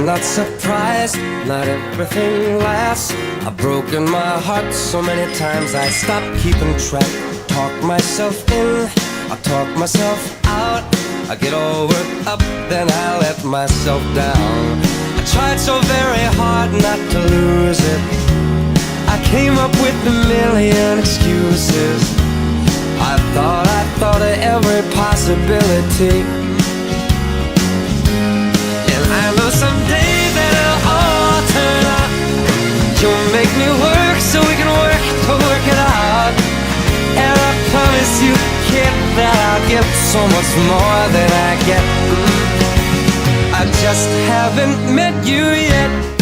not surprised, not everything lasts. I've broken my heart so many times I stopped keeping track. Talk myself in, I talk myself out. I get all worked up, then I let myself down. I tried so very hard not to lose it. I came up with a million excuses. I thought of every possibility. And I know someday that it'll all turn out. You'll make me work so we can work to work it out. And I promise you, kid, that I'll give so much more than I get. I just haven't met you yet.